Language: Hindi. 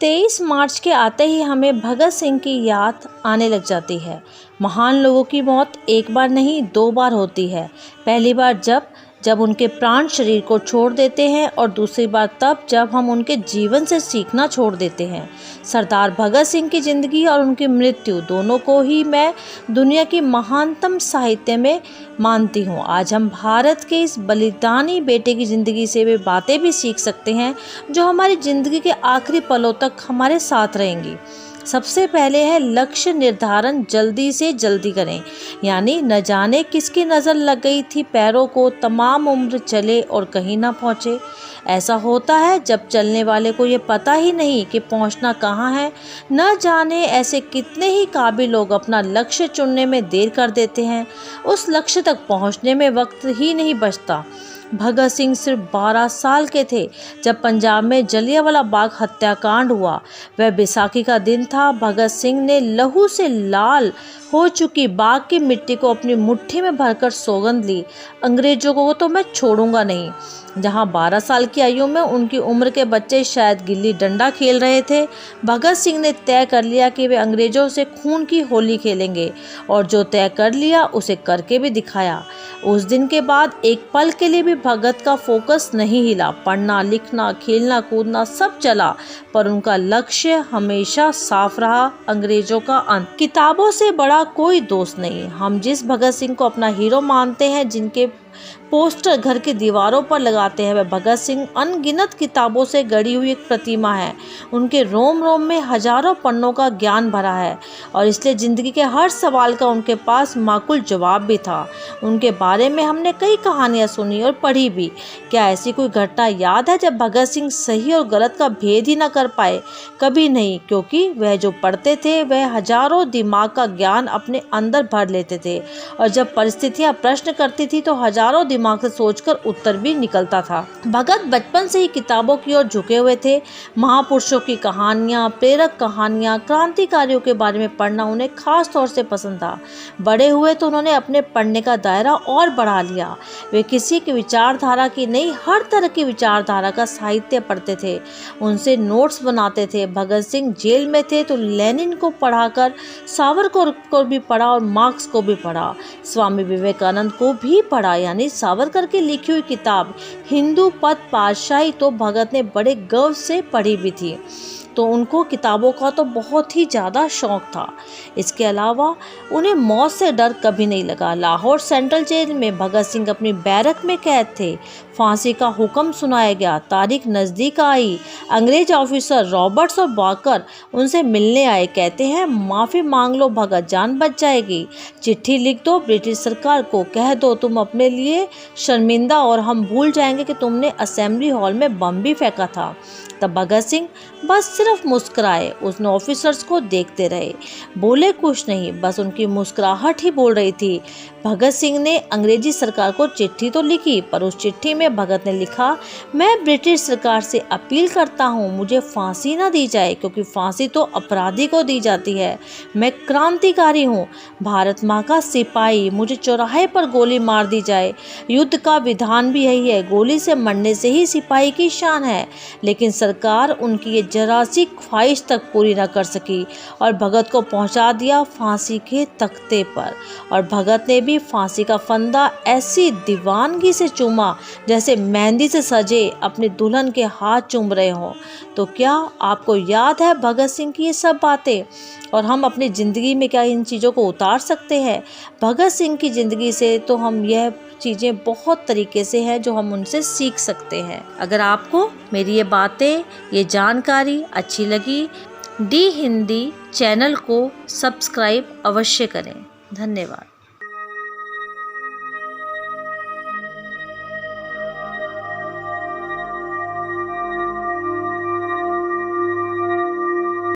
23 मार्च के आते ही हमें भगत सिंह की याद आने लग जाती है। महान लोगों की मौत एक बार नहीं 2 बार होती है। पहली बार जब उनके प्राण शरीर को छोड़ देते हैं और दूसरी बार तब जब हम उनके जीवन से सीखना छोड़ देते हैं। सरदार भगत सिंह की ज़िंदगी और उनकी मृत्यु दोनों को ही मैं दुनिया की महानतम साहित्य में मानती हूँ। आज हम भारत के इस बलिदानी बेटे की ज़िंदगी से वे बातें भी सीख सकते हैं जो हमारी ज़िंदगी के आखिरी पलों तक हमारे साथ रहेंगी। सबसे पहले है लक्ष्य निर्धारण जल्दी से जल्दी करें, यानी न जाने किसकी नज़र लग गई थी पैरों को, तमाम उम्र चले और कहीं ना पहुँचे। ऐसा होता है जब चलने वाले को ये पता ही नहीं कि पहुँचना कहाँ है। न जाने ऐसे कितने ही काबिल लोग अपना लक्ष्य चुनने में देर कर देते हैं, उस लक्ष्य तक पहुँचने में वक्त ही नहीं बचता। भगत सिंह सिर्फ 12 साल के थे जब पंजाब में जलियांवाला बाग हत्याकांड हुआ। वह बैसाखी का दिन था। भगत सिंह ने लहू से लाल हो चुकी बाग की मिट्टी को अपनी मुट्ठी में भरकर सौगंध ली, अंग्रेजों को तो मैं छोड़ूंगा नहीं। जहां 12 साल की आयु में उनकी उम्र के बच्चे शायद गिल्ली डंडा खेल रहे थे, भगत सिंह ने तय कर लिया कि वे अंग्रेजों से खून की होली खेलेंगे, और जो तय कर लिया उसे करके भी दिखाया। उस दिन के बाद एक पल के लिए भी भगत का फोकस नहीं हिला। पढ़ना, लिखना, खेलना, कूदना सब चला, पर उनका लक्ष्य हमेशा साफ रहा, अंग्रेजों का अंत। किताबों से बड़ा कोई दोस्त नहीं। हम जिस भगत सिंह को अपना हीरो मानते हैं, जिनके पोस्टर घर की दीवारों पर लगाते हैं, वह भगत सिंह अनगिनत किताबों से गढ़ी हुई एक प्रतिमा है। उनके रोम रोम में हजारों पन्नों का ज्ञान भरा है, और इसलिए ज़िंदगी के हर सवाल का उनके पास माकूल जवाब भी था। उनके बारे में हमने कई कहानियाँ सुनी और पढ़ी भी। क्या ऐसी कोई घटना याद है जब भगत सिंह सही और गलत का भेद ही न कर पाए? कभी नहीं, क्योंकि वह जो पढ़ते थे वह हजारों दिमाग का ज्ञान अपने अंदर भर लेते थे, और जब परिस्थितियाँ प्रश्न करती थी तो हजारों दिमाग से सोचकर उत्तर भी निकलता था। भगत बचपन से ही किताबों की ओर झुके हुए थे। महापुरुषों की कहानियां, प्रेरक कहानियां, क्रांतिकारियों के बारे में पढ़ना उन्हें खास तौर से पसंद था। बड़े हुए तो उन्होंने अपने पढ़ने का दायरा और बढ़ा लिया। वे किसी की विचारधारा की नहीं, हर तरह की विचारधारा का साहित्य पढ़ते थे, उनसे नोट्स बनाते थे। भगत सिंह जेल में थे तो लेनिन को पढ़ाकर सावरकर को भी पढ़ा और मार्क्स को भी पढ़ा, स्वामी विवेकानंद को भी पढ़ा। यानी सावरकर की लिखी हुई किताब हिंदू पथ पातशाही तो भगत ने बड़े गर्व से पढ़ी भी थी, तो उनको किताबों का तो बहुत ही ज़्यादा शौक था। इसके अलावा उन्हें मौत से डर कभी नहीं लगा। लाहौर सेंट्रल जेल में भगत सिंह अपनी बैरक में कैद थे। फांसी का हुक्म सुनाया गया, तारीख नज़दीक आई। अंग्रेज ऑफिसर रॉबर्ट्स और वॉकर उनसे मिलने आए। कहते हैं, माफ़ी मांग लो भगत, जान बच जाएगी। चिट्ठी लिख दो ब्रिटिश सरकार को, कह दो तुम अपने लिए शर्मिंदा और हम भूल जाएंगे कि तुमने असेंबली हॉल में बम भी फेंका था। तब भगत सिंह बस सिर्फ मुस्कुराए, उन ऑफिसर्स को देखते रहे, बोले कुछ नहीं, बस उनकी मुस्कुराहट ही बोल रही थी। भगत सिंह ने अंग्रेजी सरकार को चिट्ठी तो लिखी, पर उस चिट्ठी में भगत ने लिखा, मैं ब्रिटिश सरकार से अपील करता हूँ मुझे फांसी ना दी जाए, क्योंकि फांसी तो अपराधी को दी जाती है। मैं क्रांतिकारी हूँ, भारत माँ का सिपाही, मुझे चौराहे पर गोली मार दी जाए। युद्ध का विधान भी यही है, गोली से मरने से ही सिपाही की शान है। लेकिन सरकार उनकी ये जरा सी ख्वाहिश तक पूरी न कर सकी और भगत को पहुंचा दिया फांसी के तख्ते पर। और भगत ने भी फांसी का फंदा ऐसी दीवानगी से चूमा जैसे मेहंदी से सजे अपने दुल्हन के हाथ चूम रहे हों। तो क्या आपको याद है भगत सिंह की ये सब बातें, और हम अपनी ज़िंदगी में क्या इन चीज़ों को उतार सकते हैं? भगत सिंह की ज़िंदगी से तो हम यह चीज़ें बहुत तरीके से हैं जो हम उनसे सीख सकते हैं। अगर आपको मेरी ये बातें, ये जानकारी अच्छी लगी, डी हिंदी चैनल को सब्सक्राइब अवश्य करें। धन्यवाद।